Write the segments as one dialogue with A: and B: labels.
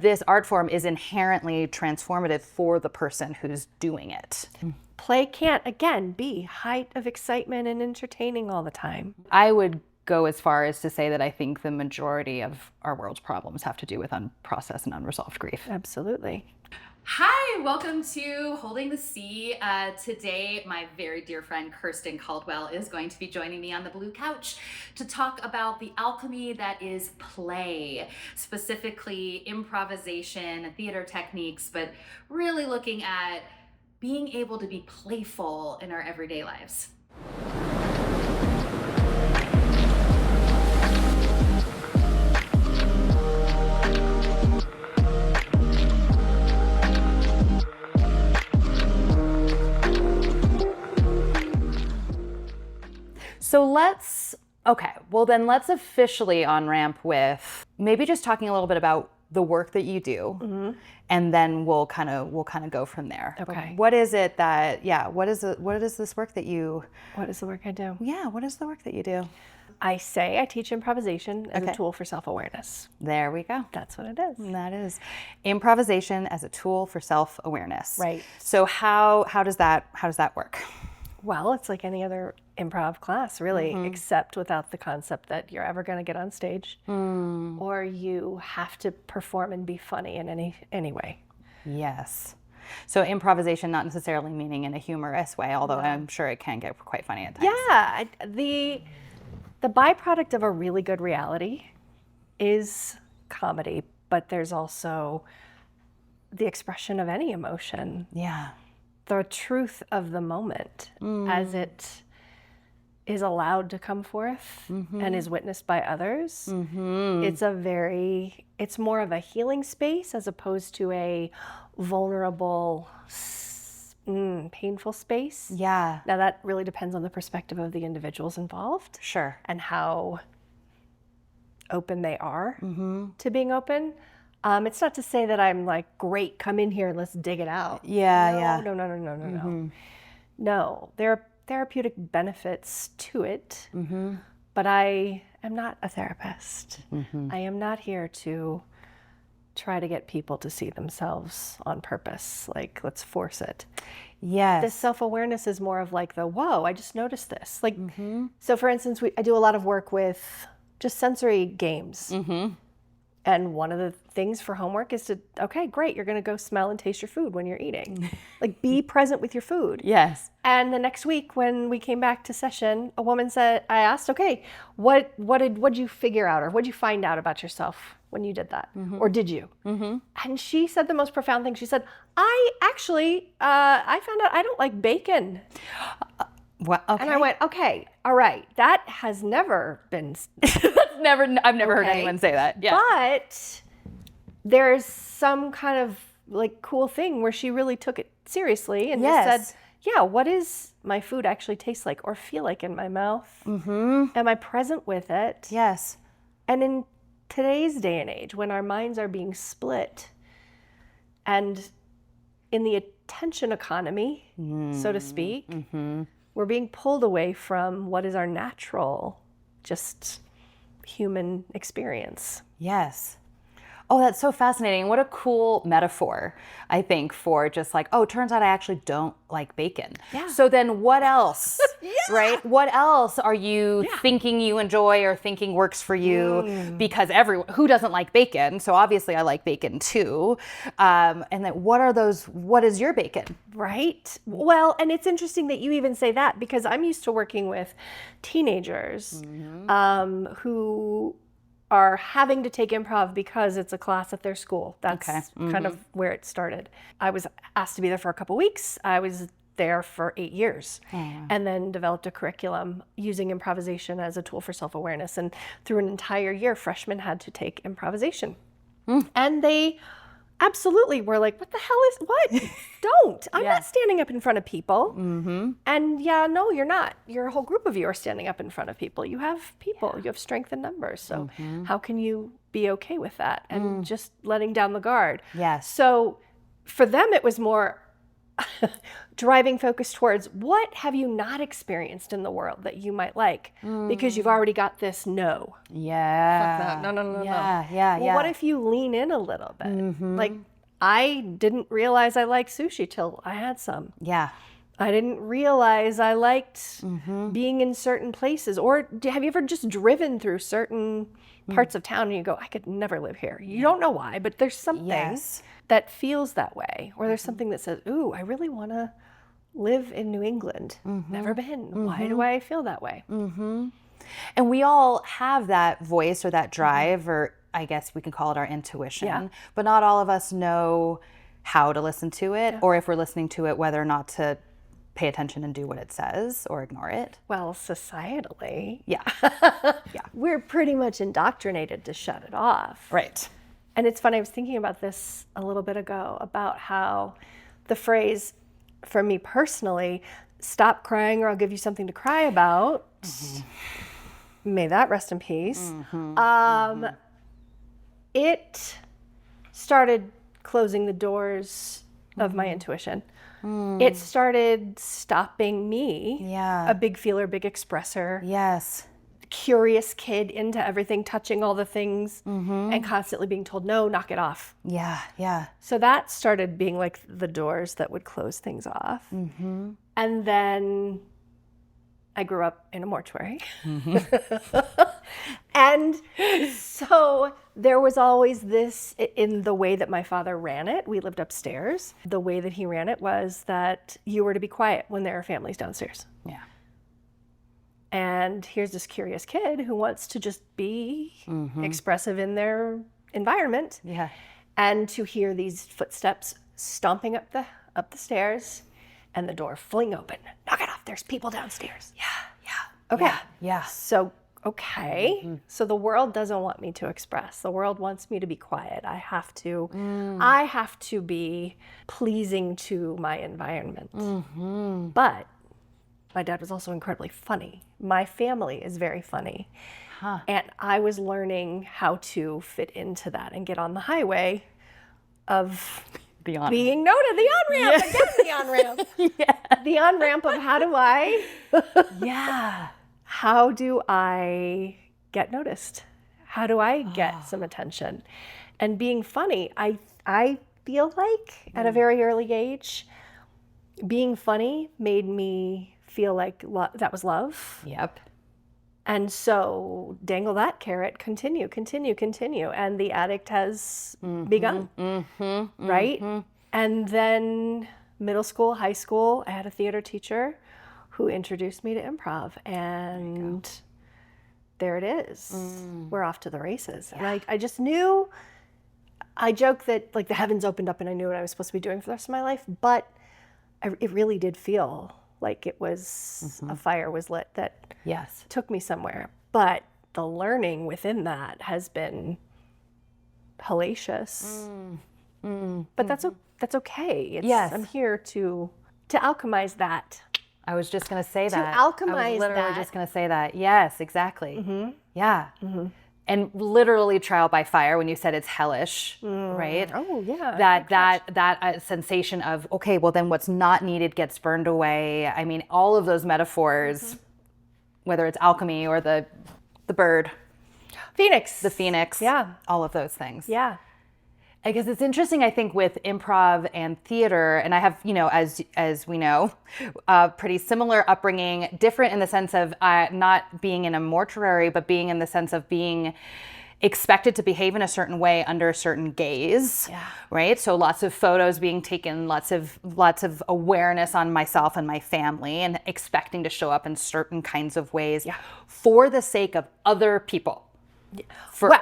A: this art form is inherently transformative for the person who's doing it.
B: Play can't, again, be height of excitement and entertaining all the time.
A: I would go as far as to say that I think the majority of our world's problems have to do with unprocessed and unresolved grief.
B: Absolutely.
C: Hi, welcome to Holding the Sea. Today, my very dear friend Kerstin Caldwell is going to be joining me on the blue couch to talk about the alchemy that is play, specifically improvisation, theater techniques, but really looking at being able to be playful in our everyday lives.
A: So let's officially on-ramp with maybe just talking a little bit about the work that you do, and then we'll kind of go from there.
B: Okay.
A: What is it that, what is this work that you...
B: What is the work I do?
A: Yeah, what is the work that you do?
B: I teach improvisation as a tool for self-awareness.
A: There we go.
B: That's what it is.
A: And that is improvisation as a tool for self-awareness.
B: Right.
A: So how does that work?
B: Well, it's like any other improv class, really, except without the concept that you're ever going to get on stage or you have to perform and be funny in any way.
A: Yes. So improvisation, not necessarily meaning in a humorous way, although I'm sure it can get quite funny at times.
B: Yeah. The byproduct of a really good reality is comedy, but there's also the expression of any emotion.
A: Yeah.
B: The truth of the moment as it is allowed to come forth and is witnessed by others. It's more of a healing space as opposed to a vulnerable, painful space.
A: Yeah.
B: Now that really depends on the perspective of the individuals involved.
A: Sure.
B: And how open they are to being open. It's not to say that I'm like, great, come in here and let's dig it out. No. No, there are therapeutic benefits to it, but I am not a therapist. I am not here to try to get people to see themselves on purpose, like let's force it.
A: Yes.
B: This self-awareness is more of like whoa, I just noticed this. Like, so for instance, I do a lot of work with just sensory games. And one of the things for homework is to, okay, great, you're going to go smell and taste your food when you're eating. Like, be present with your food.
A: Yes.
B: And the next week when we came back to session, a woman said, I asked, okay, what did you figure out or what did you find out about yourself when you did that? Or did you? And she said the most profound thing. She said, I actually, I found out I don't like bacon.
A: Well, okay.
B: And I went, okay, all right, that has never been...
A: I've never heard anyone say that. Yeah.
B: But there's some kind of like cool thing where she really took it seriously and just said, yeah, what does my food actually taste like or feel like in my mouth? Am I present with it?
A: Yes.
B: And in today's day and age, when our minds are being split and in the attention economy, so to speak, we're being pulled away from what is our natural, just human experience.
A: Yes. Oh, that's so fascinating. What a cool metaphor, I think, for just like, oh, it turns out I actually don't like bacon.
B: Yeah.
A: So then what else, right? What else are you thinking you enjoy or thinking works for you? Because who doesn't like bacon? So obviously I like bacon too. And then what is your bacon?
B: Right. Well, and it's interesting that you even say that because I'm used to working with teenagers who are having to take improv because it's a class at their school. That's kind of where it started. I was asked to be there for a couple weeks. I was there for 8 years and then developed a curriculum using improvisation as a tool for self-awareness. And through an entire year, freshmen had to take improvisation. And they absolutely were like, what the hell is, what? Don't. I'm not standing up in front of people. And no, you're not. Your whole group of you are standing up in front of people. You have people. You have strength in numbers. So how can you be okay with that and just letting down the guard?
A: Yes.
B: So for them, it was more, driving focus towards what have you not experienced in the world that you might like, because you've already got this no.
A: Yeah.
B: Fuck that. No.
A: Yeah.
B: Well, what if you lean in a little bit? Like, I didn't realize I liked sushi till I had some.
A: Yeah.
B: I didn't realize I liked being in certain places. Or have you ever just driven through certain parts of town and you go, I could never live here. You don't know why, but there's something that feels that way. Or there's something that says, ooh, I really want to live in New England. Never been. Why do I feel that way?
A: And we all have that voice or that drive, or I guess we can call it our intuition, but not all of us know how to listen to it, or if we're listening to it, whether or not to pay attention and do what it says or ignore it.
B: Well, societally,
A: Yeah.
B: we're pretty much indoctrinated to shut it off.
A: Right.
B: And it's funny, I was thinking about this a little bit ago, about how the phrase, for me personally, stop crying or I'll give you something to cry about, may that rest in peace, it started closing the doors of my intuition. It started stopping me, a big feeler, big expresser,
A: Yes.
B: curious kid into everything, touching all the things, and constantly being told, no, knock it off.
A: Yeah.
B: So that started being like the doors that would close things off. And then I grew up in a mortuary. And so there was always this, in the way that my father ran it, we lived upstairs. The way that he ran it was that you were to be quiet when there are families downstairs.
A: Yeah.
B: And here's this curious kid who wants to just be expressive in their environment.
A: Yeah.
B: And to hear these footsteps stomping up the stairs and the door fling open. Knock it off, there's people downstairs. Yeah. Okay.
A: Yeah.
B: So, okay. So the world doesn't want me to express. The world wants me to be quiet. I have to be pleasing to my environment. But my dad was also incredibly funny. My family is very funny. And I was learning how to fit into that and get on the highway of being noted, the on-ramp, again, the on-ramp. The on-ramp of how do I get noticed? How do I get some attention? And being funny, I feel like at a very early age, being funny made me feel like that was love.
A: Yep.
B: And so dangle that carrot, continue. And the addict has begun, right? And then middle school, high school, I had a theater teacher who introduced me to improv. And there it is. We're off to the races. And I just knew, I joke that like the heavens opened up and I knew what I was supposed to be doing for the rest of my life. But it really did feel like it was a fire was lit that took me somewhere. But the learning within that has been hellacious. But that's okay. I'm here to alchemize that.
A: I was just going to say that.
B: To alchemize
A: I was literally
B: that.
A: just going to say that. Yes, exactly. Yeah. And literally trial by fire, when you said it's hellish, right?
B: Oh, yeah.
A: That sensation of, okay, well then what's not needed gets burned away. I mean, all of those metaphors, whether it's alchemy or the bird. The phoenix.
B: Yeah.
A: All of those things.
B: Yeah.
A: I guess it's interesting, I think, with improv and theater, and I have, as we know, pretty similar upbringing, different in the sense of not being in a mortuary, but being in the sense of being expected to behave in a certain way under a certain gaze, right? So lots of photos being taken, lots of awareness on myself and my family, and expecting to show up in certain kinds of ways for the sake of other people.
B: Well,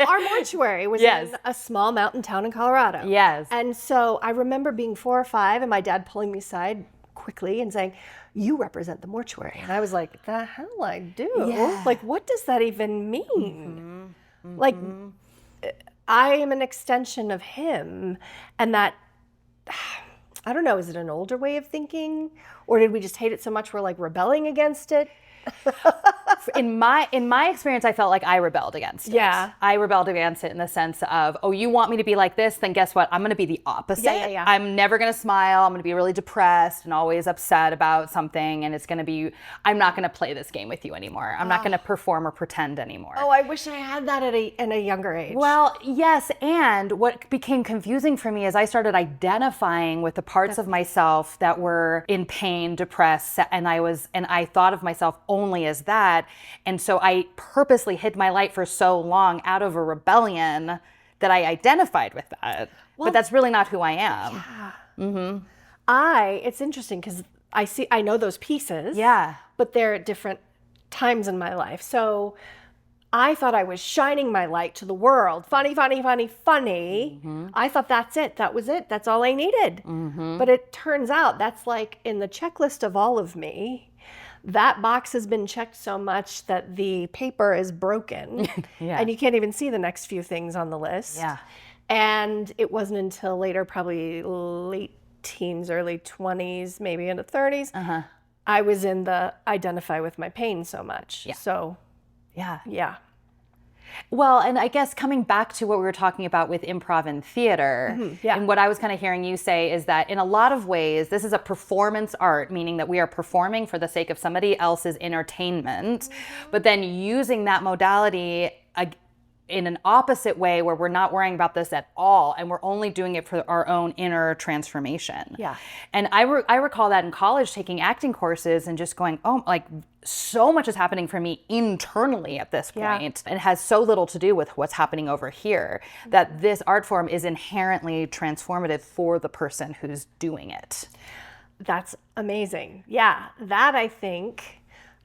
B: our mortuary was in a small mountain town in Colorado.
A: Yes.
B: And so I remember being 4 or 5 and my dad pulling me aside quickly and saying, you represent the mortuary. And I was like, the hell I do?
A: Yeah.
B: Like, what does that even mean? Like, I am an extension of him. And that, I don't know, is it an older way of thinking? Or did we just hate it so much we're like rebelling against it?
A: in my experience, I felt like I rebelled against it.
B: Yeah.
A: I rebelled against it in the sense of, oh, you want me to be like this? Then guess what? I'm going to be the opposite.
B: Yeah.
A: I'm never going to smile. I'm going to be really depressed and always upset about something. And it's going to be, I'm not going to play this game with you anymore. I'm not going to perform or pretend anymore.
B: Oh, I wish I had that at a younger age.
A: Well, yes, and what became confusing for me is I started identifying with the parts of myself that were in pain, depressed, and I thought of myself only as that. And so I purposely hid my light for so long out of a rebellion that I identified with that. But that's really not who I am.
B: Yeah. It's interesting because I know those pieces.
A: Yeah.
B: But they're at different times in my life. So I thought I was shining my light to the world. Funny. I thought that's it. That was it. That's all I needed. But it turns out that's like in the checklist of all of me. That box has been checked so much that the paper is broken. And you can't even see the next few things on the list.
A: Yeah.
B: And it wasn't until later, probably late teens, early 20s, maybe into 30s, I was in the identify with my pain so much.
A: Yeah.
B: So,
A: yeah. Well, and I guess coming back to what we were talking about with improv and theater, and what I was kind of hearing you say is that in a lot of ways, this is a performance art, meaning that we are performing for the sake of somebody else's entertainment, but then using that modality in an opposite way where we're not worrying about this at all and we're only doing it for our own inner transformation.
B: Yeah.
A: And I recall that in college taking acting courses and just going, oh, like so much is happening for me internally at this point and has so little to do with what's happening over here, that this art form is inherently transformative for the person who's doing it.
B: That's amazing. Yeah, that I think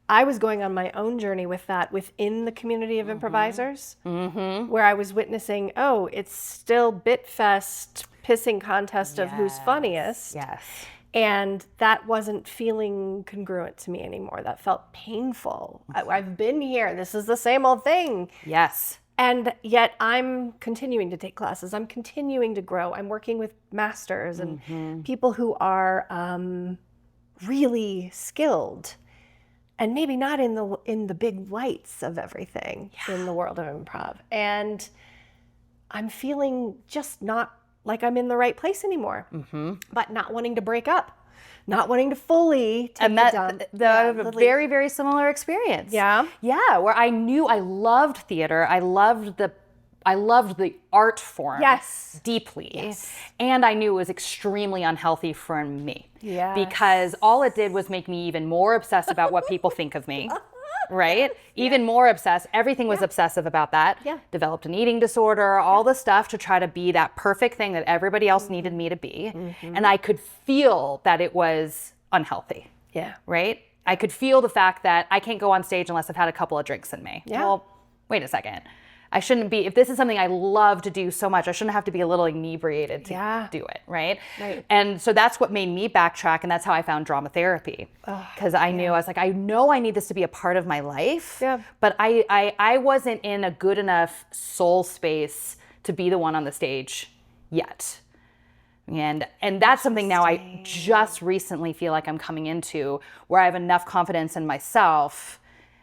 B: I was going on my own journey with that within the community of improvisers, where I was witnessing, oh, it's still Bitfest pissing contest of who's funniest.
A: Yes.
B: And that wasn't feeling congruent to me anymore. That felt painful. I've been here. This is the same old thing.
A: Yes.
B: And yet I'm continuing to take classes. I'm continuing to grow. I'm working with masters and people who are really skilled. And maybe not in the big lights of everything in the world of improv. And I'm feeling just not like I'm in the right place anymore, but not wanting to break up, not wanting to fully take the dump.
A: The very, very similar experience.
B: Yeah?
A: Yeah, where I knew I loved theater. I loved the art form deeply.
B: Yes.
A: And I knew it was extremely unhealthy for me.
B: Yes.
A: Because all it did was make me even more obsessed about what people think of me. Right? Even more obsessed. Everything was obsessive about that.
B: Yeah.
A: Developed an eating disorder, all the stuff to try to be that perfect thing that everybody else needed me to be. And I could feel that it was unhealthy.
B: Yeah.
A: Right? I could feel the fact that I can't go on stage unless I've had a couple of drinks in me.
B: Yeah.
A: Well, wait a second. I shouldn't be, if this is something I love to do so much, I shouldn't have to be a little inebriated to do it, right? And so that's what made me backtrack, and that's how I found drama therapy. Because I knew, I was like, I know I need this to be a part of my life, but I wasn't in a good enough soul space to be the one on the stage yet. And that's something now I just recently feel like I'm coming into, where I have enough confidence in myself.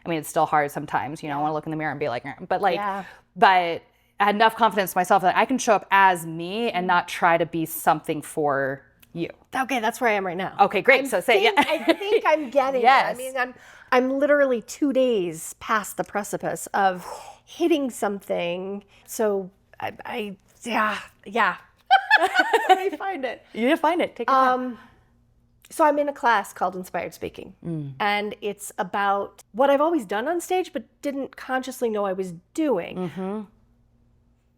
A: I mean, it's still hard sometimes, I want to look in the mirror and be like, but I had enough confidence in myself that I can show up as me and not try to be something for you.
B: Okay, that's where I am right now.
A: Okay, great.
B: I think I'm getting it. I mean, I'm literally 2 days past the precipice of hitting something. So I let me find it.
A: You need to find it. Take your time.
B: So I'm in a class called Inspired Speaking, and it's about what I've always done on stage but didn't consciously know I was doing.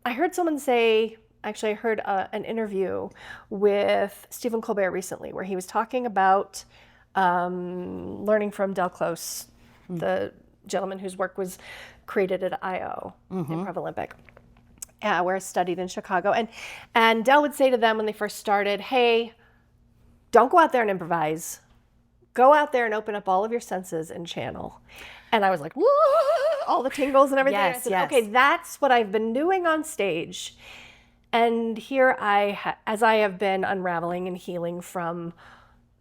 B: I heard someone say, actually I heard an interview with Stephen Colbert recently where he was talking about learning from Del Close, the gentleman whose work was created at I.O., Improv Olympic, where I studied in Chicago. And Del would say to them when they first started, hey, don't go out there and improvise. Go out there and open up all of your senses and channel. And I was like, whoa, all the tingles and everything. I said, okay, that's what I've been doing on stage. And here as I have been unraveling and healing from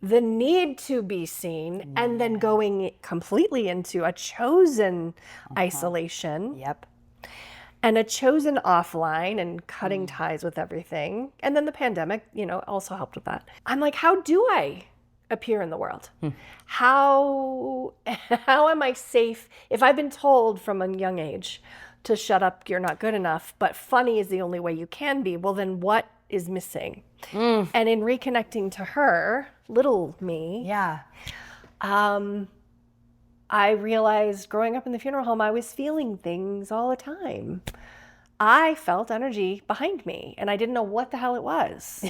B: the need to be seen, and then going completely into a chosen isolation.
A: Yep.
B: And a chosen offline and cutting ties with everything. And then the pandemic, also helped with that. I'm like, how do I appear in the world? How am I safe if I've been told from a young age to shut up, you're not good enough, but funny is the only way you can be? Well, then what is missing? And in reconnecting to her, little me, I realized growing up in the funeral home, I was feeling things all the time. I felt energy behind me, and I didn't know what the hell it was.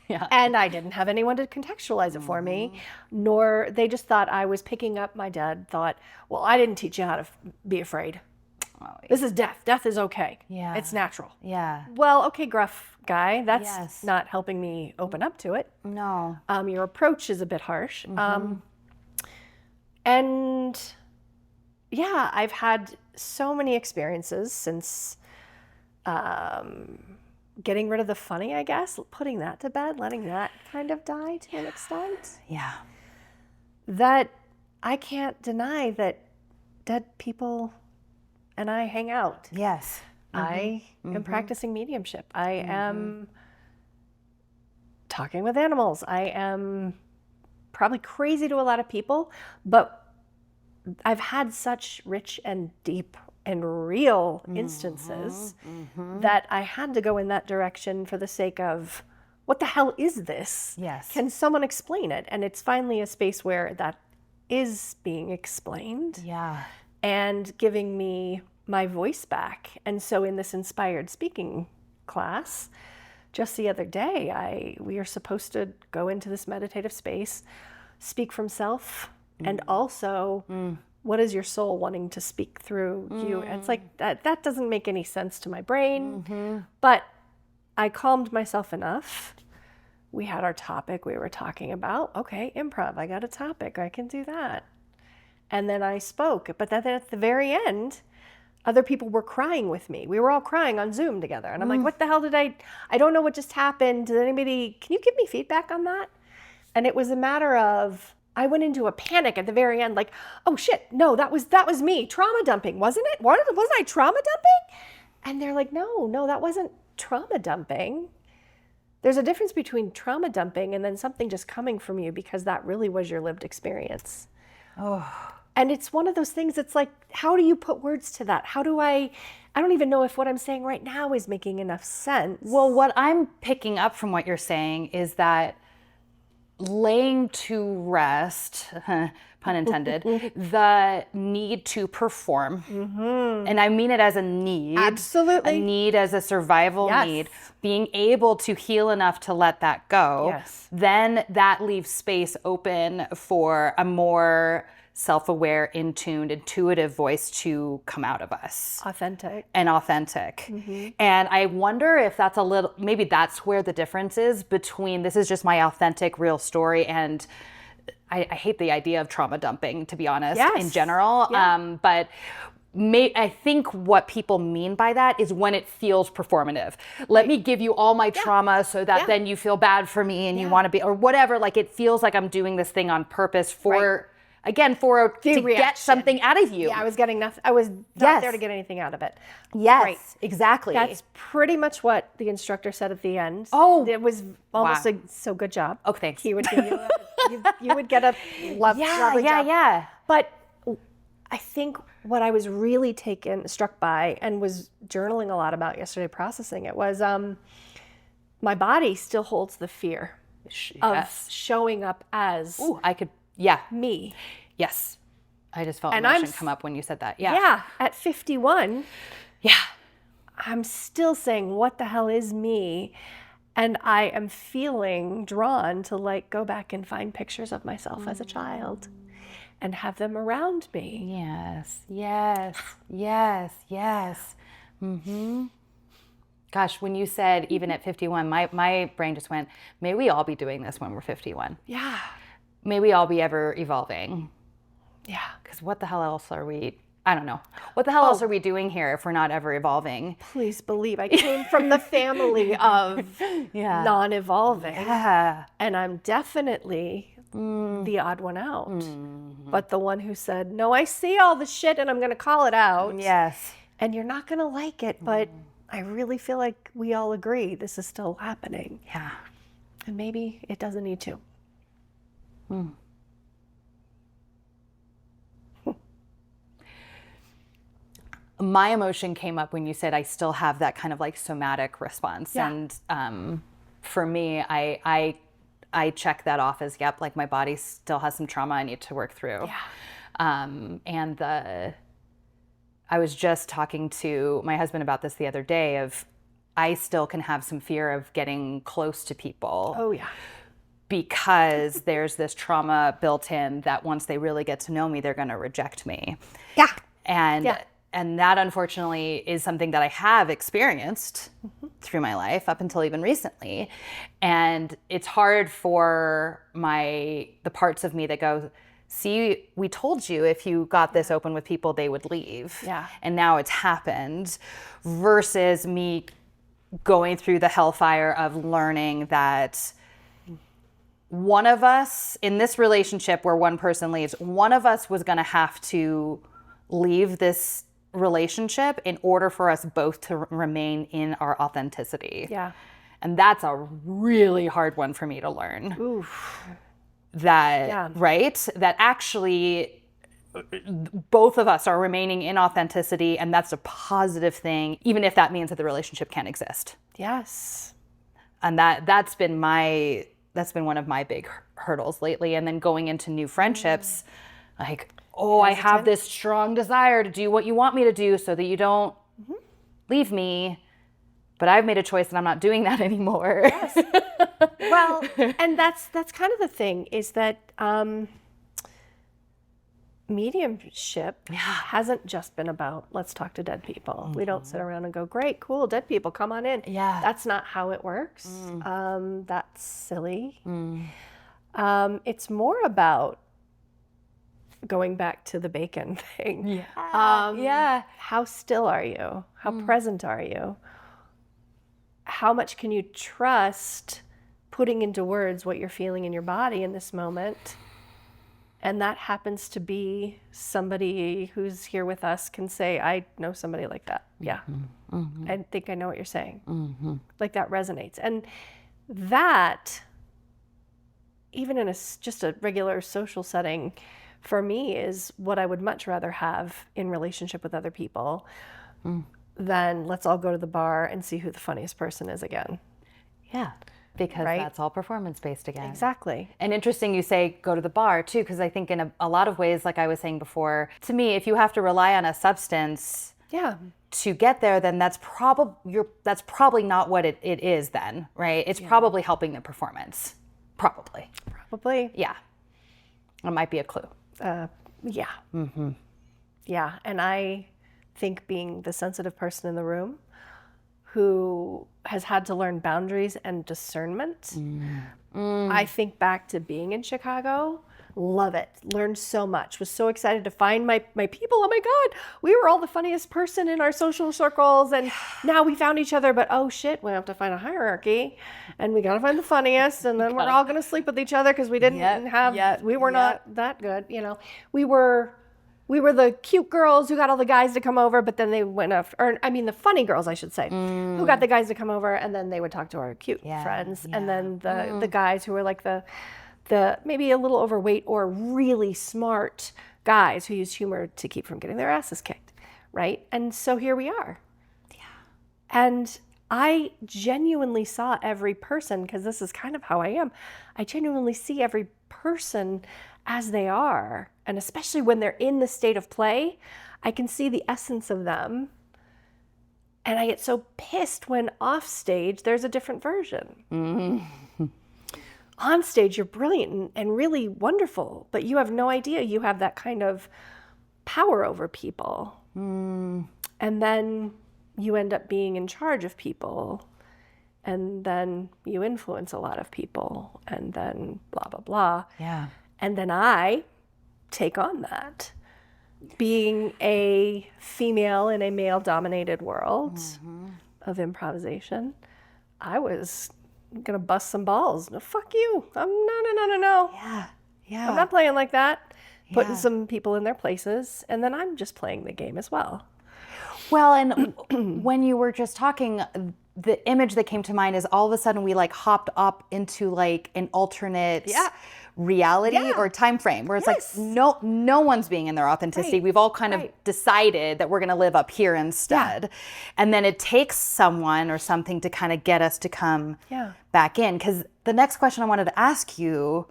A: Yeah.
B: And I didn't have anyone to contextualize it for me, nor they just thought I was picking up. My dad thought, well, I didn't teach you how to be afraid. This is death. Death is okay.
A: Yeah.
B: It's natural.
A: Yeah.
B: Well, okay, gruff guy, that's not helping me open up to it.
A: No.
B: Your approach is a bit harsh. And yeah, I've had so many experiences since getting rid of the funny, I guess, putting that to bed, letting that kind of die to an extent.
A: Yeah.
B: That I can't deny that dead people and I hang out.
A: Yes.
B: I am practicing mediumship. I am talking with animals. I am probably crazy to a lot of people, but I've had such rich and deep and real instances that I had to go in that direction for the sake of, what the hell is this?
A: Yes.
B: Can someone explain it? And it's finally a space where that is being explained.
A: Yeah.
B: And giving me my voice back. And so in this inspired speaking class, just the other day, we are supposed to go into this meditative space, speak from self, and also what is your soul wanting to speak through you? And it's like, that doesn't make any sense to my brain, but I calmed myself enough. We had our topic we were talking about. Okay, improv, I got a topic, I can do that. And then I spoke, but then at the very end, other people were crying with me. We were all crying on Zoom together. And I'm like, what the hell I don't know what just happened. Can you give me feedback on that? And it was a matter of, I went into a panic at the very end, like, oh shit, no, that was me. Trauma dumping, wasn't it? Wasn't I trauma dumping? And they're like, no, that wasn't trauma dumping. There's a difference between trauma dumping and then something just coming from you because that really was your lived experience.
A: Oh.
B: And it's one of those things, it's like, how do you put words to that? I don't even know if what I'm saying right now is making enough sense.
A: Well, what I'm picking up from what you're saying is that laying to rest, pun intended, the need to perform. And I mean it as a need.
B: Absolutely.
A: A need as a survival need. Being able to heal enough to let that go.
B: Yes.
A: Then that leaves space open for a more self-aware, in-tuned, intuitive voice to come out of us.
B: Authentic.
A: And I wonder if that's maybe that's where the difference is between this is just my authentic, real story, and I hate the idea of trauma dumping, to be honest, in general.
B: Yeah.
A: But I think what people mean by that is when it feels performative. Let me give you all my trauma so that then you feel bad for me and you want to be, or whatever, like it feels like I'm doing this thing on purpose for... Again, to get something out of you.
B: Yeah, I was getting nothing. I was not there to get anything out of it.
A: Yes,
B: right.
A: Exactly.
B: That's pretty much what the instructor said at the end.
A: Oh,
B: it was almost so good job.
A: Oh, thanks.
B: He would give you you would get a lovely job.
A: Yeah.
B: But I think what I was really struck by and was journaling a lot about yesterday, processing it, was my body still holds the fear of showing up as me.
A: Yes. I just felt emotion come up when you said that. Yeah.
B: Yeah. At 51. Yeah. I'm still saying, what the hell is me? And I am feeling drawn to go back and find pictures of myself as a child and have them around me.
A: Yes. Gosh, when you said even at 51, my brain just went, may we all be doing this when we're 51.
B: Yeah.
A: May we all be ever evolving.
B: Yeah.
A: Because what the hell else are we, I don't know. What the hell else are we doing here if we're not ever evolving?
B: Please believe I came from the family of non-evolving.
A: Yeah.
B: And I'm definitely the odd one out, but the one who said, no, I see all the shit and I'm going to call it out.
A: Yes.
B: And you're not going to like it, but I really feel like we all agree this is still happening.
A: Yeah.
B: And maybe it doesn't need to.
A: My emotion came up when you said I still have that kind of like somatic response.
B: Yeah.
A: And for me, I check that off as, yep, like my body still has some trauma I need to work through.
B: Yeah.
A: I was just talking to my husband about this the other day of I still can have some fear of getting close to people.
B: Oh, yeah.
A: Because there's this trauma built in that once they really get to know me, they're going to reject me.
B: Yeah.
A: And that unfortunately is something that I have experienced through my life up until even recently. And it's hard for the parts of me that go, see, we told you if you got this open with people, they would leave.
B: Yeah.
A: And now it's happened, versus me going through the hellfire of learning that one of us in this relationship where one person leaves, one of us was going to have to leave this relationship in order for us both to remain in our authenticity.
B: Yeah.
A: And that's a really hard one for me to learn.
B: Oof.
A: Right? That actually both of us are remaining in authenticity, and that's a positive thing, even if that means that the relationship can't exist.
B: Yes.
A: And that's been one of my big hurdles lately. And then going into new friendships, like, I have this strong desire to do what you want me to do so that you don't leave me. But I've made a choice and I'm not doing that anymore.
B: Yes. Well, and that's kind of the thing, is that mediumship hasn't just been about, let's talk to dead people. We don't sit around and go, great, cool, dead people, come on in.
A: Yeah.
B: That's not how it works. That's silly. It's more about going back to the bacon thing. How still are you? How present are you? How much can you trust putting into words what you're feeling in your body in this moment? And that happens to be somebody who's here with us can say, I know somebody like that. Yeah. I think I know what you're saying. Like that resonates. And that, even in just a regular social setting, for me is what I would much rather have in relationship with other people than let's all go to the bar and see who the funniest person is again.
A: Yeah. Because that's all performance-based again.
B: Exactly.
A: And interesting you say go to the bar, too, because I think in a lot of ways, like I was saying before, to me, if you have to rely on a substance to get there, then that's probably not what it is then, right? It's probably helping the performance. Probably. Yeah. It might be a clue.
B: Yeah. Yeah. And I think being the sensitive person in the room who has had to learn boundaries and discernment, I think back to being in Chicago, love it, learned so much, was so excited to find my people. Oh my God, we were all the funniest person in our social circles, and now we found each other, but oh shit, we have to find a hierarchy, and we gotta find the funniest, and then we're all gonna sleep with each other because we didn't we were not that good, you know. We were the cute girls who got all the guys to come over, but then they went after, the funny girls, I should say, who got the guys to come over, and then they would talk to our cute friends. And then the guys who were like the maybe a little overweight or really smart guys who used humor to keep from getting their asses kicked, right? And so here we are. Yeah. And I genuinely saw every person, because this is kind of how I am. I genuinely see every person as they are. And especially when they're in the state of play, I can see the essence of them. And I get so pissed when off stage, there's a different version. On stage, you're brilliant and really wonderful, but you have no idea you have that kind of power over people. And then you end up being in charge of people. And then you influence a lot of people. And then blah, blah, blah.
A: Yeah.
B: And then I take on that. Being a female in a male-dominated world of improvisation, I was gonna bust some balls. No, fuck you. No.
A: Yeah. Yeah.
B: I'm not playing like that. Putting
A: Yeah.
B: some people in their places, and then I'm just playing the game as well.
A: Well, and when you were just talking, the image that came to mind is all of a sudden we like hopped up into like an alternate reality or time frame where it's like no one's being in their authenticity.
B: Right.
A: We've all kind of decided that we're going to live up here instead. And then it takes someone or something to kind of get us to come back in. Because the next question I wanted to ask you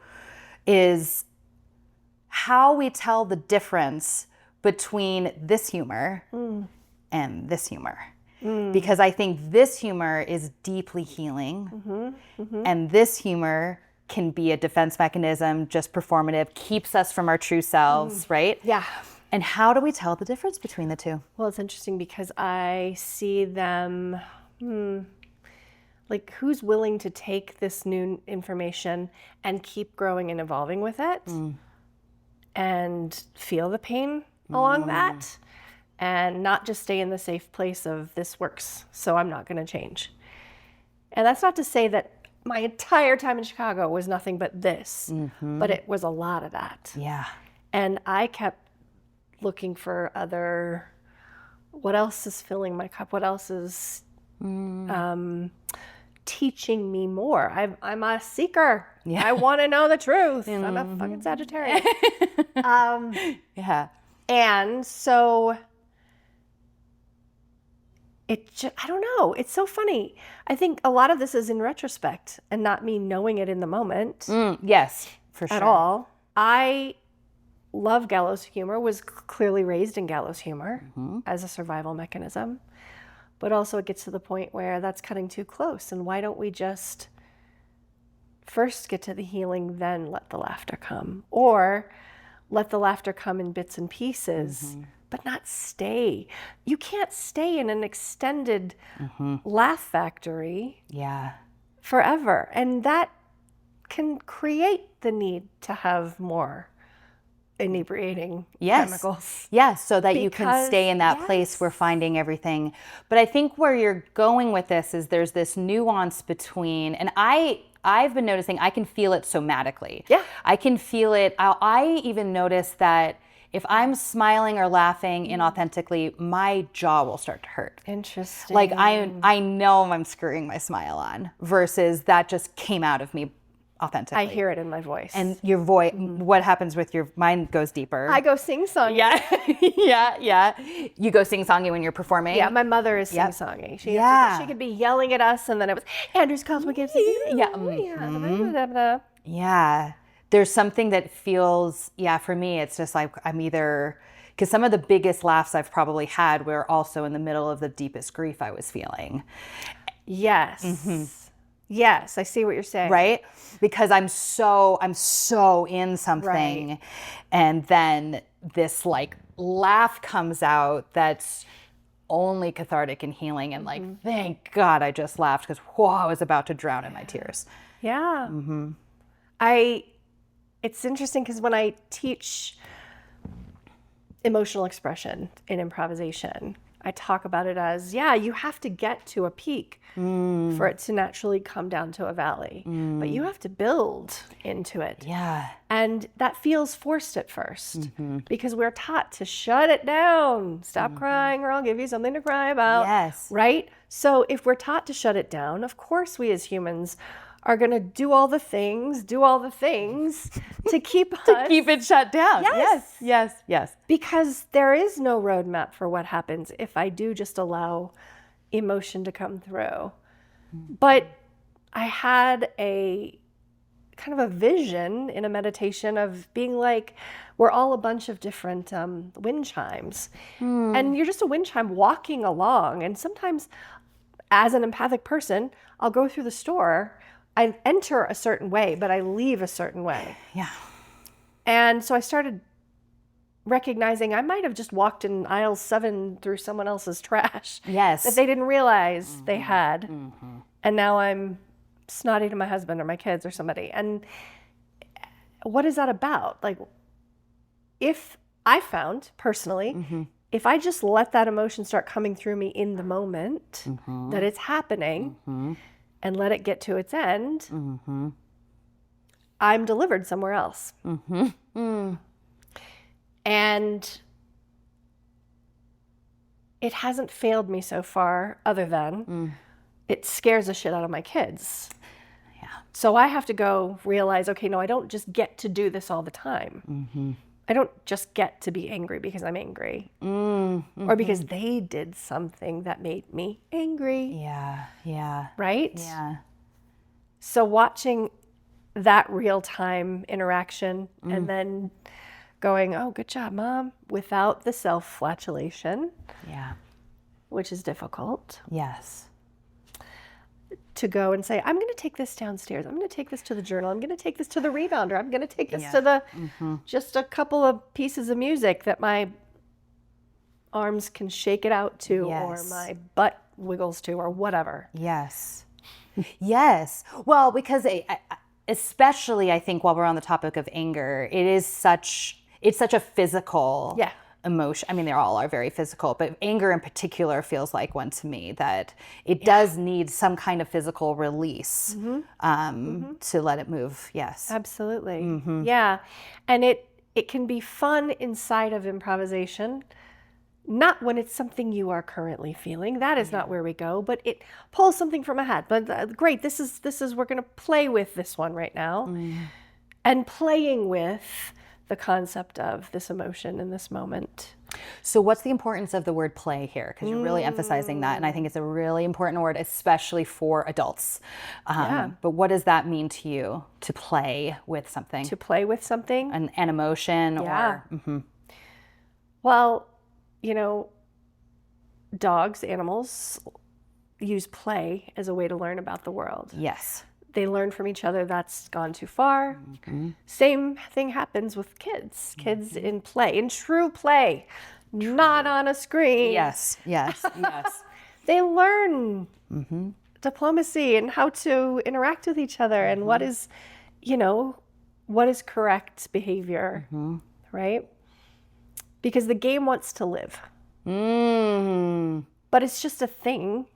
A: is how we tell the difference between this humor and this humor. Because I think this humor is deeply healing, and this humor can be a defense mechanism, just performative, keeps us from our true selves, right?
B: Yeah.
A: And how do we tell the difference between the two?
B: Well, it's interesting because I see them, like who's willing to take this new information and keep growing and evolving with it and feel the pain along that. And not just stay in the safe place of this works, so I'm not going to change. And that's not to say that my entire time in Chicago was nothing but this, but it was a lot of that.
A: Yeah.
B: And I kept looking for other, what else is filling my cup? What else is teaching me more? I'm a seeker.
A: Yeah.
B: I want to know the truth. I'm a fucking Sagittarius.
A: Yeah.
B: And so I don't know. It's so funny. I think a lot of this is in retrospect and not me knowing it in the moment
A: Yes, for sure.
B: at all. I love gallows humor, was clearly raised in gallows humor as a survival mechanism. But also it gets to the point where that's cutting too close. And why don't we just first get to the healing, then let the laughter come? Or let the laughter come in bits and pieces. But not stay. You can't stay in an extended laugh factory forever. And that can create the need to have more inebriating chemicals.
A: Yes, so that you can stay in that place where finding everything. But I think where you're going with this is there's this nuance between, and I've been noticing I can feel it somatically.
B: Yeah.
A: I can feel it. I even notice that if I'm smiling or laughing inauthentically, my jaw will start to hurt.
B: Interesting.
A: Like I know I'm screwing my smile on versus that just came out of me authentically.
B: I hear it in my voice.
A: And your voice, what happens with your, mine goes deeper.
B: I go sing-songy.
A: Yeah. You go sing-songy when you're performing?
B: Yeah, my mother is sing-songy. She could be yelling at us and then it was, Andrew's Cosmic Gifts.
A: Yeah. There's something that feels, for me, it's just like I'm either, because some of the biggest laughs I've probably had were also in the middle of the deepest grief I was feeling.
B: Yes. Yes, I see what you're saying.
A: Right? Because I'm so in something, and then this like laugh comes out that's only cathartic and healing, and like, thank God I just laughed because I was about to drown in my tears.
B: Yeah. It's interesting because when I teach emotional expression in improvisation, I talk about it as, you have to get to a peak for it to naturally come down to a valley. But you have to build into it.
A: Yeah.
B: And that feels forced at first because we're taught to shut it down. Stop crying or I'll give you something to cry about.
A: Yes.
B: Right? So if we're taught to shut it down, of course we as humans are going to do all the things to keep us.
A: Keep it shut down. Yes.
B: Because there is no roadmap for what happens if I do just allow emotion to come through. But I had a kind of a vision in a meditation of being like, we're all a bunch of different wind chimes. And you're just a wind chime walking along. And sometimes as an empathic person, I'll go through the store, I enter a certain way, but I leave a certain way.
A: Yeah.
B: And so I started recognizing I might have just walked in aisle 7 through someone else's trash.
A: Yes.
B: That they didn't realize they had. And now I'm snotty to my husband or my kids or somebody. And what is that about? Like, if I found personally, if I just let that emotion start coming through me in the moment that it's happening, and let it get to its end, I'm delivered somewhere else. And it hasn't failed me so far, other than it scares the shit out of my kids.
A: Yeah.
B: So I have to go realize, okay, no, I don't just get to do this all the time. I don't just get to be angry because I'm angry. Or because they did something that made me angry.
A: Yeah. Yeah.
B: Right?
A: Yeah.
B: So watching that real-time interaction and then going, oh, good job, Mom, without the self-flagellation,
A: Yeah.
B: which is difficult,
A: Yes.
B: to go and say, I'm going to take this downstairs. I'm going to take this to the journal. I'm going to take this to the rebounder. I'm going to take this to the, just a couple of pieces of music that my arms can shake it out to, or my butt wiggles to, or whatever.
A: Yes. Yes. Well, because especially I think while we're on the topic of anger, it's such a physical emotion. I mean, they all are very physical, but anger in particular feels like one to me, that it does need some kind of physical release to let it move. Yes.
B: Absolutely. Yeah. And it can be fun inside of improvisation. Not when it's something you are currently feeling. That is not where we go, but it pulls something from a hat. But great, this is we're going to play with this one right now. And playing with the concept of this emotion in this moment.
A: So what's the importance of the word play here? Because you're really emphasizing that, and I think it's a really important word, especially for adults. But what does that mean to you, to play with something?
B: To play with something?
A: An emotion or...
B: Well, dogs, animals use play as a way to learn about the world.
A: Yes.
B: They learn from each other. That's gone too far. Same thing happens with kids. Kids in play, in true play, not on a screen.
A: Yes, yes, yes.
B: They learn diplomacy and how to interact with each other and what is correct behavior, right? Because the game wants to live. But it's just a thing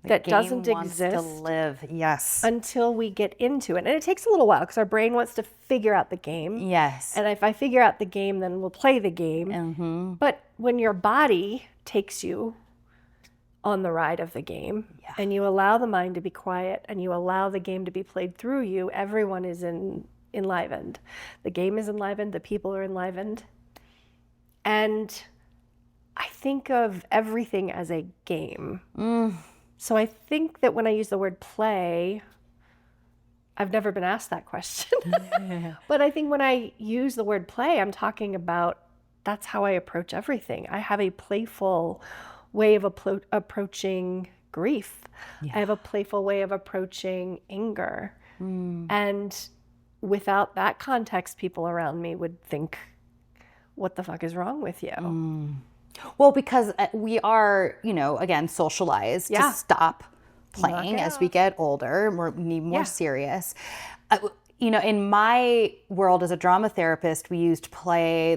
B: that doesn't exist
A: to live. Yes.
B: until we get into it. And it takes a little while because our brain wants to figure out the game.
A: Yes.
B: And if I figure out the game, then we'll play the game. But when your body takes you on the ride of the game and you allow the mind to be quiet and you allow the game to be played through you, everyone is enlivened. The game is enlivened. The people are enlivened. And I think of everything as a game. So I think that when I use the word play, I've never been asked that question. But I think when I use the word play, I'm talking about that's how I approach everything. I have a playful way of approaching grief. I have a playful way of approaching anger. And without that context, people around me would think, what the fuck is wrong with you?
A: Well, because we are, again, socialized to stop playing as we get older, we need more serious. In my world as a drama therapist, we used play.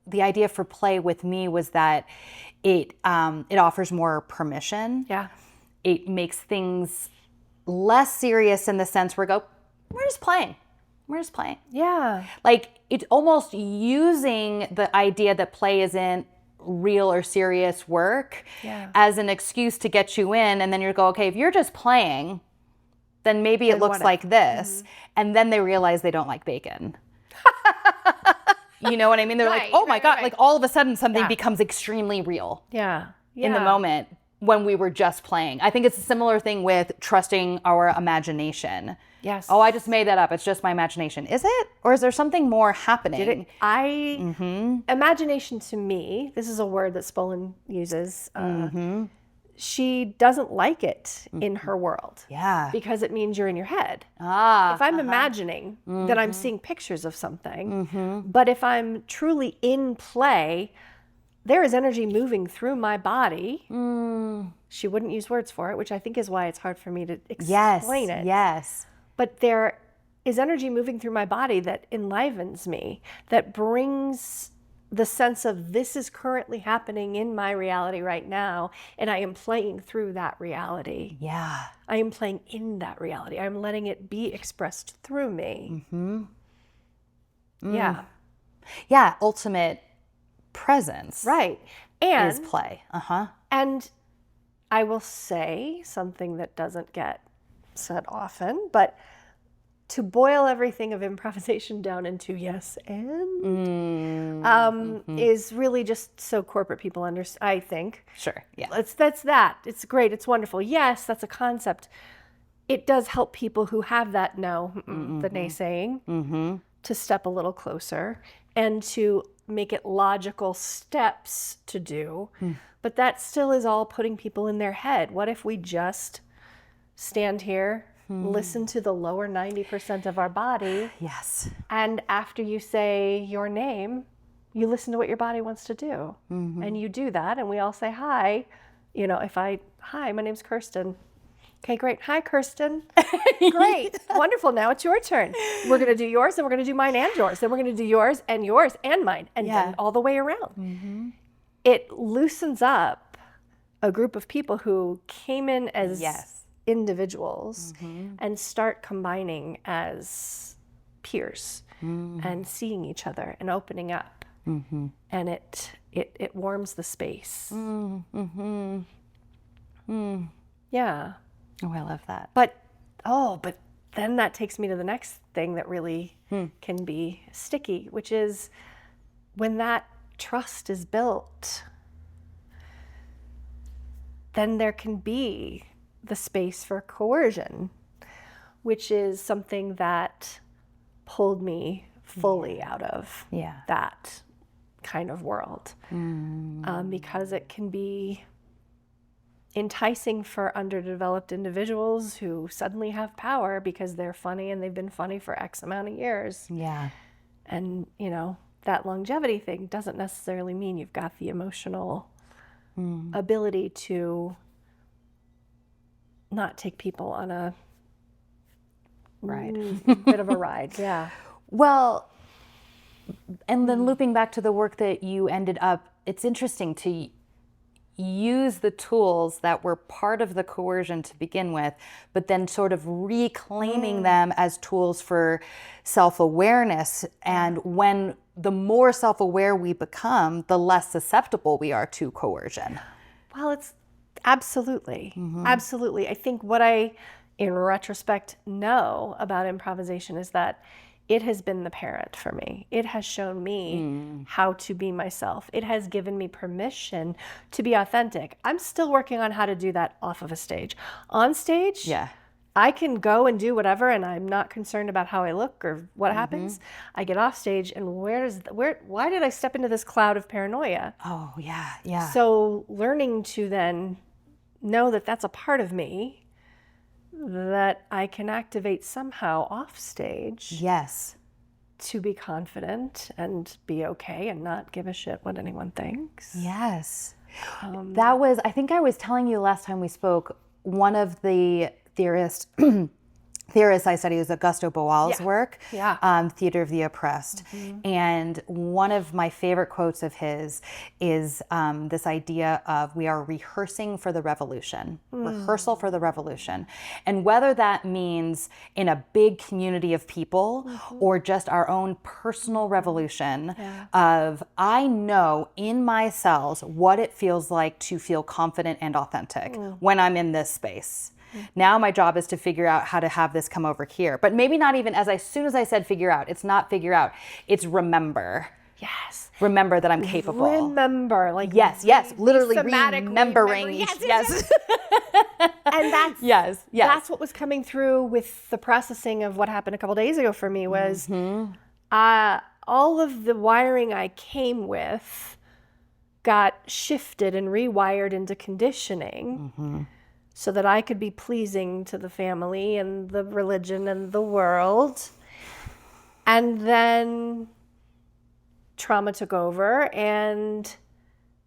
A: The idea for play with me was that it offers more permission. Yeah. It makes things less serious in the sense where we're just playing. We're just playing. Yeah. Like, it's almost using the idea that play isn't real or serious work as an excuse to get you in, and then you go, okay, if you're just playing, then maybe it looks like this. And then they realize they don't like bacon. You know what I mean? They're like, oh my God, like all of a sudden something becomes extremely real. In the moment when we were just playing. I think it's a similar thing with trusting our imagination. Yes. Oh, I just made that up. It's just my imagination. Is it? Or is there something more happening?
B: Imagination to me, this is a word that Spolin uses. She doesn't like it in her world. Yeah. Because it means you're in your head. If I'm imagining that I'm seeing pictures of something, but if I'm truly in play, there is energy moving through my body. She wouldn't use words for it, which I think is why it's hard for me to explain it. Yes. But there is energy moving through my body that enlivens me, that brings the sense of this is currently happening in my reality right now, and I am playing through that reality. Yeah. I am playing in that reality. I'm letting it be expressed through me. Yeah.
A: Yeah, ultimate presence
B: Right. And
A: is play.
B: And I will say something that doesn't get said often, but to boil everything of improvisation down into yes and is really just so corporate people understand, I think.
A: Sure, yeah.
B: That's that. It's great. It's wonderful. Yes, that's a concept. It does help people who have that the naysaying, to step a little closer and to make it logical steps to do. But that still is all putting people in their head. What if we just stand here, listen to the lower 90% of our body,
A: Yes.
B: and after you say your name, you listen to what your body wants to do. And you do that, and we all say hi. You know, hi, my name's Kirsten. Okay, great. Hi, Kirsten. Great. Wonderful. Now it's your turn. We're going to do yours, and we're going to do mine and yours. Then we're going to do yours and mine, and then all the way around. It loosens up a group of people who came in as individuals and start combining as peers and seeing each other and opening up. And it warms the space. Yeah.
A: Oh, I love that.
B: But then that takes me to the next thing that really can be sticky, which is when that trust is built, then there can be the space for coercion, which is something that pulled me fully out of that kind of world, because it can be enticing for underdeveloped individuals who suddenly have power because they're funny and they've been funny for X amount of years.
A: Yeah.
B: And, you know, that longevity thing doesn't necessarily mean you've got the emotional ability to not take people on a bit of a ride. Yeah.
A: Well, and then looping back to the work that you ended up, it's interesting to use the tools that were part of the coercion to begin with, but then sort of reclaiming them as tools for self-awareness. And when the more self-aware we become, the less susceptible we are to coercion.
B: Well, it's absolutely. I think what I, in retrospect, know about improvisation is that it has been the parent for me. It has shown me how to be myself. It has given me permission to be authentic. I'm still working on how to do that off of a stage. On stage, I can go and do whatever, and I'm not concerned about how I look or what happens. I get off stage, and why did I step into this cloud of paranoia?
A: Oh, yeah.
B: So learning to then know that that's a part of me that I can activate somehow off stage.
A: Yes.
B: To be confident and be okay and not give a shit what anyone thinks.
A: Yes. That was, I think I was telling you last time we spoke, one of the theorists I study is Augusto Boal's work, Theater of the Oppressed. And one of my favorite quotes of his is this idea of we are rehearsing for the revolution, rehearsal for the revolution. And whether that means in a big community of people or just our own personal revolution of I know in my cells what it feels like to feel confident and authentic when I'm in this space. Now my job is to figure out how to have this come over here. But maybe not even as soon as I said figure out, it's not figure out, it's remember.
B: Yes.
A: Remember that I'm capable.
B: Remember, like
A: yes, literally remembering. Yes.
B: And that's
A: yes.
B: That's what was coming through with the processing of what happened a couple days ago for me was all of the wiring I came with got shifted and rewired into conditioning. So that I could be pleasing to the family and the religion and the world. And then trauma took over, and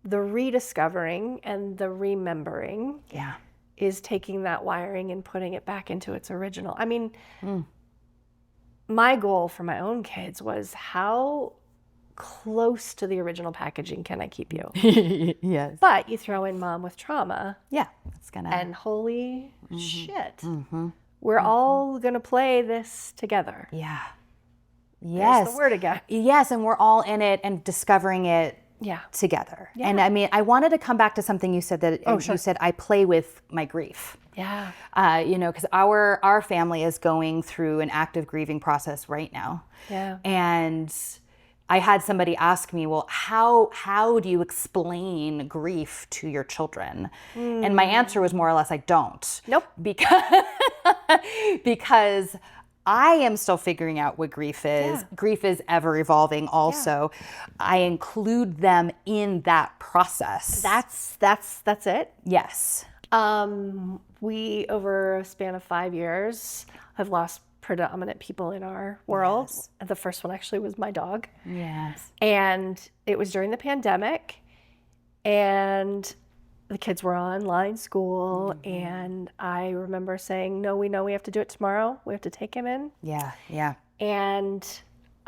B: the rediscovering and the remembering is taking that wiring and putting it back into its original. I mean, my goal for my own kids was how close to the original packaging can I keep you?
A: Yes.
B: But you throw in mom with trauma.
A: Yeah. It's gonna.
B: And holy shit. We're all gonna play this together.
A: Yeah.
B: There's the word again.
A: Yes, and we're all in it and discovering it together. Yeah. And I mean, I wanted to come back to something you said that you said, I play with my grief.
B: Yeah.
A: You know, because our family is going through an active grieving process right now.
B: Yeah.
A: And I had somebody ask me, well, how do you explain grief to your children? And my answer was more or less, I don't.
B: Nope.
A: Because I am still figuring out what grief is. Yeah. Grief is ever evolving also. Yeah. I include them in that process.
B: That's it?
A: Yes.
B: We, over a span of 5 years, have lost predominant people in our world. Yes. The first one actually was my dog.
A: Yes.
B: And it was during the pandemic, and the kids were online school, and I remember saying, no, we know we have to do it tomorrow. We have to take him in.
A: Yeah, yeah.
B: And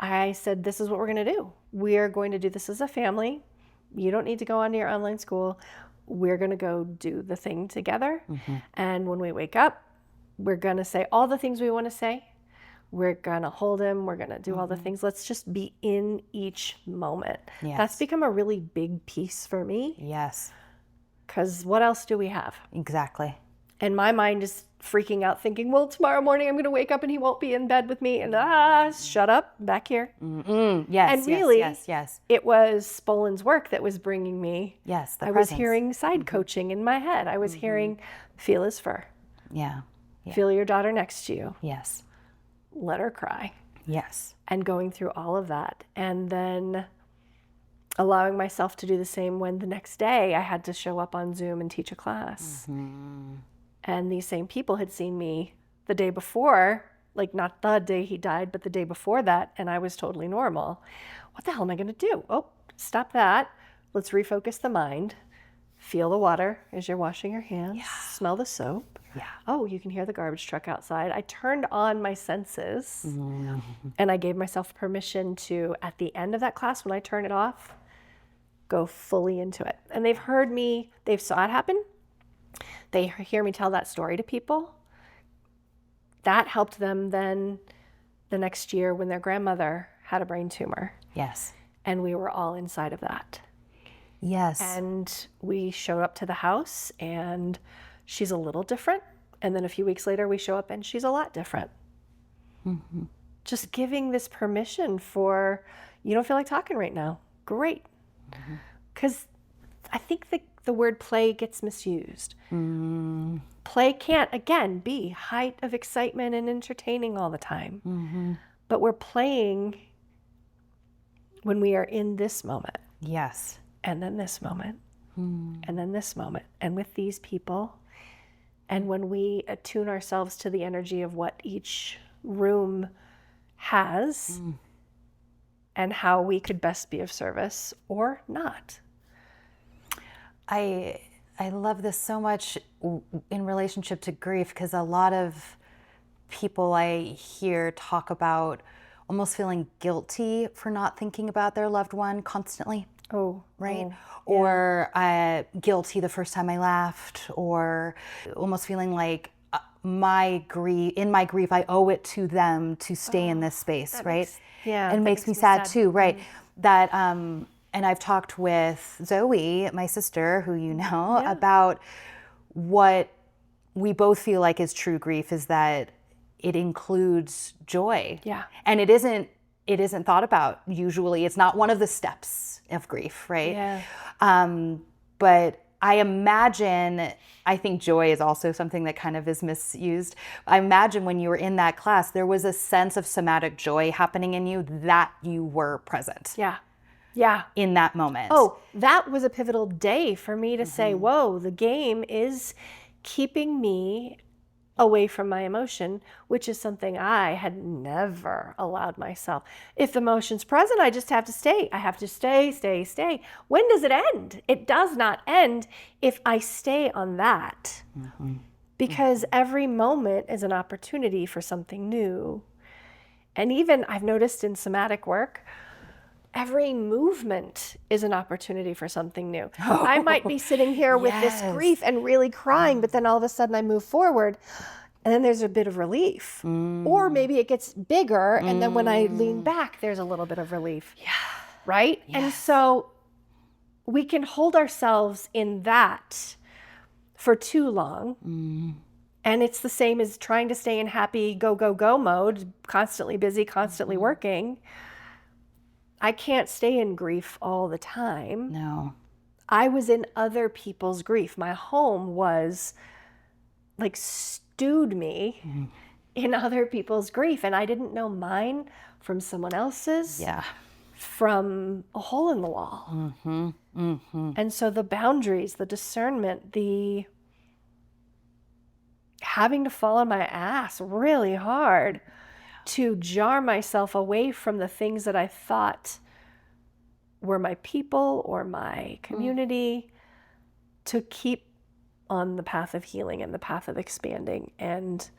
B: I said, this is what we're going to do. We are going to do this as a family. You don't need to go on to your online school. We're going to go do the thing together. And when we wake up, we're going to say all the things we want to say. We're going to hold him. We're going to do all the things. Let's just be in each moment. Yes. That's become a really big piece for me.
A: Yes.
B: Because what else do we have?
A: Exactly.
B: And my mind is freaking out thinking, well, tomorrow morning I'm going to wake up and he won't be in bed with me. And shut up, back here.
A: Yes,
B: and really,
A: yes.
B: It was Spolin's work that was bringing me.
A: Yes, the
B: I
A: presence.
B: Was hearing side coaching in my head. I was hearing, feel his fur.
A: Yeah.
B: Feel your daughter next to you.
A: Yes.
B: Let her cry.
A: Yes.
B: And going through all of that. And then allowing myself to do the same when the next day I had to show up on Zoom and teach a class. And these same people had seen me the day before, like not the day he died, but the day before that, and I was totally normal. What the hell am I going to do? Oh, stop that. Let's refocus the mind. Feel the water as you're washing your hands. Yeah. Smell the soap.
A: Yeah.
B: Oh, you can hear the garbage truck outside. I turned on my senses, and I gave myself permission to, at the end of that class, when I turn it off, go fully into it. And they've heard me, they've saw it happen. They hear me tell that story to people. That helped them then the next year when their grandmother had a brain tumor.
A: Yes.
B: And we were all inside of that.
A: Yes.
B: And we showed up to the house, and she's a little different. And then a few weeks later, we show up and she's a lot different. Just giving this permission for, you don't feel like talking right now. Great. Because I think the word play gets misused. Play can't, again, be height of excitement and entertaining all the time. But we're playing when we are in this moment.
A: Yes.
B: And then this moment. And then this moment. And with these people. And when we attune ourselves to the energy of what each room has and how we could best be of service or not.
A: I love this so much in relationship to grief, because a lot of people I hear talk about almost feeling guilty for not thinking about their loved one constantly.
B: Oh,
A: right?
B: Oh, yeah.
A: Or guilty the first time I laughed, or almost feeling like in my grief, I owe it to them to stay in this space, right? And it makes me sad too, right? That, and I've talked with Zoe, my sister, who you know, about what we both feel like is true grief is that it includes joy. Yeah. And it isn't thought about usually. It's not one of the steps of grief, right? Yeah. But I think joy is also something that kind of is misused. I imagine when you were in that class, there was a sense of somatic joy happening in you that you were present.
B: Yeah. Yeah.
A: In that moment.
B: Oh, that was a pivotal day for me to say, whoa, the game is keeping me away from my emotion, which is something I had never allowed myself. If the emotion's present, I just have to stay. I have to stay. When does it end? It does not end if I stay on that. Because every moment is an opportunity for something new. And even I've noticed in somatic work, every movement is an opportunity for something new. I might be sitting here with this grief and really crying, but then all of a sudden I move forward And then there's a bit of relief. Or maybe it gets bigger, and then when I lean back, there's a little bit of relief.
A: Yeah.
B: Right?
A: Yes.
B: And so we can hold ourselves in that for too long. And it's the same as trying to stay in happy go, go, go mode, constantly busy, constantly working. I can't stay in grief all the time.
A: No.
B: I was in other people's grief. My home was like stewed me in other people's grief. And I didn't know mine from someone else's,
A: Yeah.
B: from a hole in the wall. And so the boundaries, the discernment, the having to fall on my ass really hard to jar myself away from the things that I thought were my people or my community, to keep on the path of healing and the path of expanding and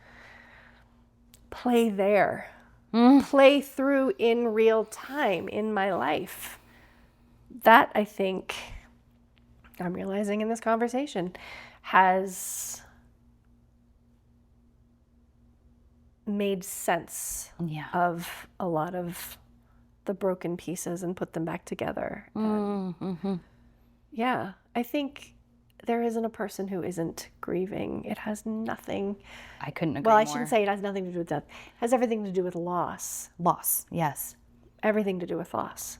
B: play there, play through in real time in my life. That, I think, I'm realizing in this conversation, has made sense of a lot of the broken pieces and put them back together. And yeah, I think there isn't a person who isn't grieving. It has nothing.
A: I couldn't agree
B: Well,
A: more.
B: I shouldn't say it has nothing to do with death. It has everything to do with loss.
A: Loss, yes.
B: Everything to do with loss.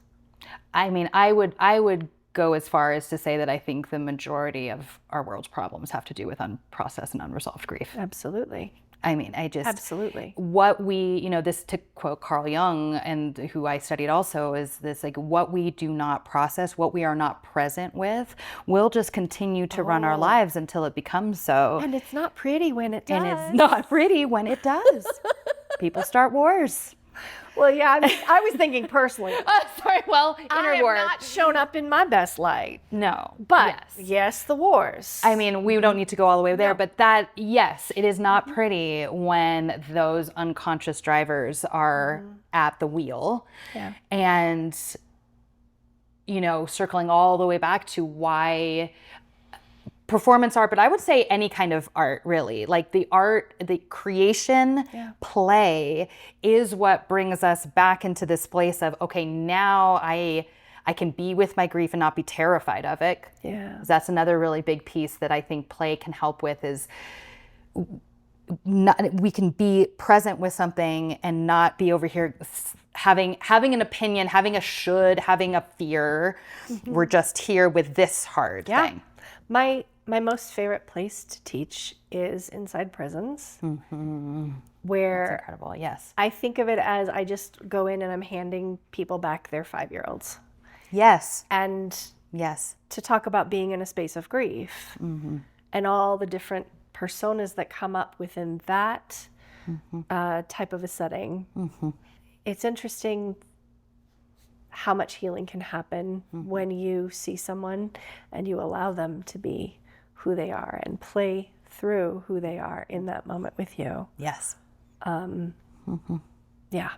A: I mean, I would go as far as to say that I think the majority of our world's problems have to do with unprocessed and unresolved grief.
B: Absolutely.
A: I mean, I just...
B: Absolutely.
A: What we, this, to quote Carl Jung, and who I studied also, is this, like, what we do not process, what we are not present with, will just continue to run our lives until it becomes so.
B: And it's not pretty when it does.
A: And it's not pretty when it does. People start wars.
B: Well, yeah, I was thinking personally.
A: Sorry, well,
B: I
A: inner
B: have
A: wars.
B: not shown up in my best light.
A: No.
B: But yes, the wars.
A: I mean, we don't need to go all the way there, but that, yes, it is not pretty when those unconscious drivers are at the wheel.
B: Yeah.
A: And, circling all the way back to why performance art, but I would say any kind of art, really. Like the art, the creation, play is what brings us back into this place of, okay, now I can be with my grief and not be terrified of it.
B: Yeah.
A: That's another really big piece that I think play can help with, is we can be present with something and not be over here having an opinion, having a should, having a fear. We're just here with this hard thing.
B: My most favorite place to teach is inside prisons, where
A: That's incredible. Yes.
B: I think of it as I just go in and I'm handing people back their 5-year-olds.
A: Yes.
B: And
A: Yes.
B: to talk about being in a space of grief and all the different personas that come up within that type of a setting. It's interesting how much healing can happen when you see someone and you allow them to be who they are and play through who they are in that moment with you.
A: Yes.
B: Yeah.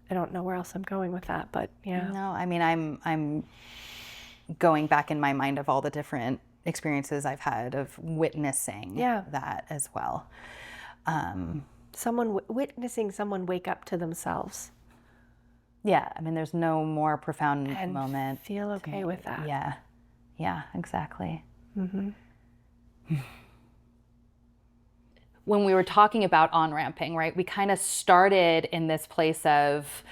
B: I don't know where else I'm going with that, but yeah.
A: No, I mean, I'm going back in my mind of all the different experiences I've had of witnessing that as well.
B: Witnessing someone wake up to themselves.
A: Yeah, I mean, there's no more profound
B: And
A: moment.
B: feel okay with that.
A: Yeah, exactly. When we were talking about on-ramping, right, we kind of started in this place of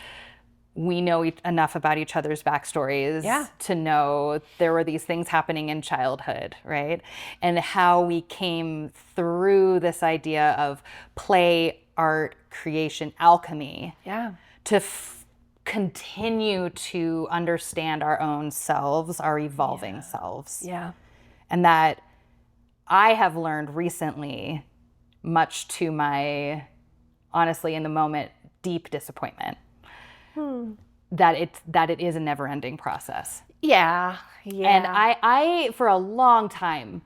A: we know enough about each other's backstories to know there were these things happening in childhood, right? And how we came through this idea of play, art, creation, alchemy to continue to understand our own selves, our evolving selves.
B: Yeah.
A: And that I have learned recently, much to my, honestly, in the moment, deep disappointment, that it is a never-ending process.
B: Yeah.
A: And I, for a long time,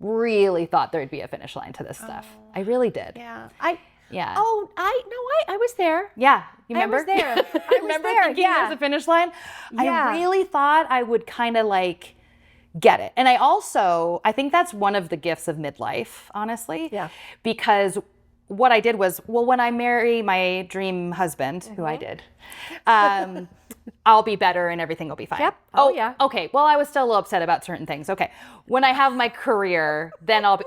A: really thought there'd be a finish line to this stuff. I really did.
B: Yeah.
A: Yeah.
B: I was there.
A: Yeah. You remember?
B: I was there. I
A: remember thinking there's a finish line?
B: Yeah.
A: I really thought I would kind of like get it. And I think that's one of the gifts of midlife, honestly.
B: Yeah.
A: Because what I did was, well, when I marry my dream husband, who I did, I'll be better and everything will be fine.
B: Yep. Oh, yeah.
A: Okay. Well, I was still a little upset about certain things. Okay. When I have my career, then I'll be,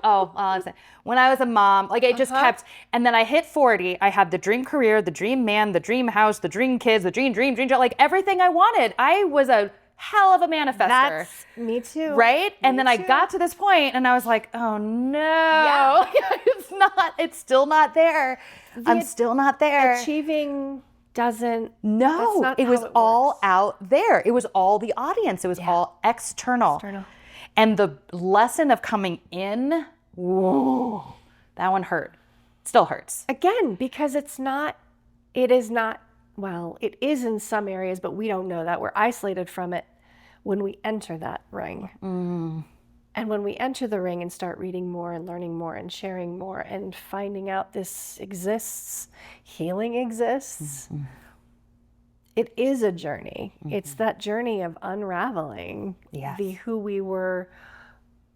A: when I was a mom, like it just kept, and then I hit 40, I had the dream career, the dream man, the dream house, the dream kids, the dream job, like everything I wanted. I was a hell of a manifester.
B: That's me too.
A: Right? And then I got to this point and I was like, oh no, it's still not there. I'm still not there.
B: Achieving doesn't.
A: No,
B: that's not
A: it was
B: how it
A: all
B: works.
A: out there. It was all the audience. It was all external. And the lesson of coming in, whoa, that one hurt. Still hurts.
B: Again, because it is not, well, it is in some areas, but we don't know that. We're isolated from it when we enter that ring. And when we enter the ring and start reading more and learning more and sharing more and finding out this exists, healing exists, it is a journey. It's that journey of unraveling who we were.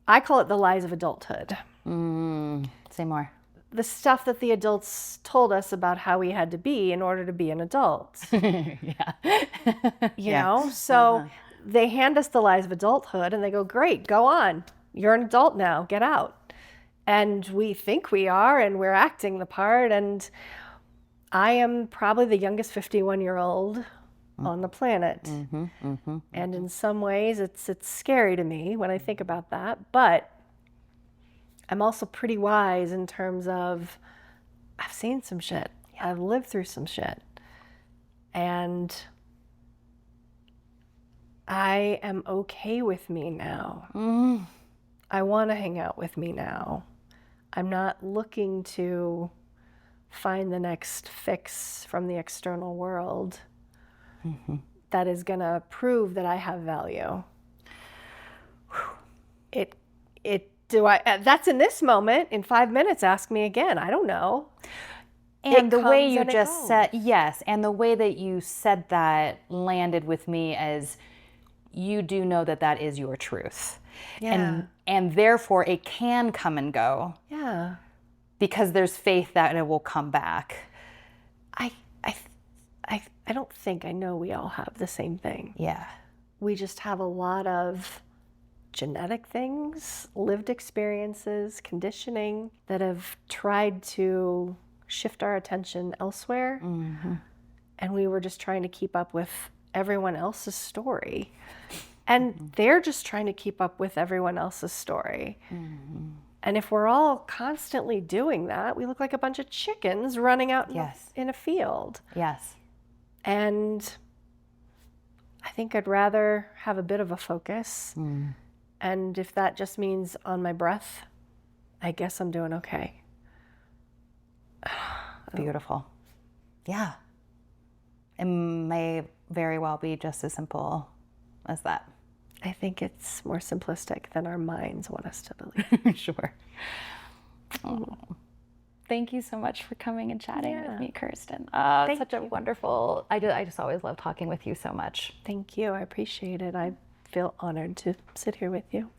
B: I call it the lies of adulthood.
A: Say more.
B: The stuff that the adults told us about how we had to be in order to be an adult. You know? So they hand us the lies of adulthood and they go, great, go on. You're an adult now, get out. And we think we are and we're acting the part. And I am probably the youngest 51-year-old on the planet. And in some ways it's scary to me when I think about that. But I'm also pretty wise in terms of I've seen some shit. I've lived through some shit. And I am okay with me now. I want to hang out with me now. I'm not looking to find the next fix from the external world that is going to prove that I have value. That's in this moment. In 5 minutes, ask me again. I don't know.
A: And the way you just said, yes, and the way that you said that landed with me as you do know that that is your truth. And therefore it can come and go.
B: Yeah.
A: Because there's faith that it will come back.
B: I don't think, I know we all have the same thing.
A: Yeah.
B: We just have a lot of genetic things, lived experiences, conditioning that have tried to shift our attention elsewhere. And we were just trying to keep up with everyone else's story. And they're just trying to keep up with everyone else's story. And if we're all constantly doing that, we look like a bunch of chickens running out in a field.
A: Yes.
B: And I think I'd rather have a bit of a focus. And if that just means on my breath, I guess I'm doing okay.
A: Beautiful. Yeah. It may very well be just as simple as that.
B: I think it's more simplistic than our minds want us to believe.
A: Sure. Oh. Thank you so much for coming and chatting with me, Kirsten. It's such a wonderful, I just always love talking with you so much.
B: Thank you. I appreciate it. I feel honored to sit here with you.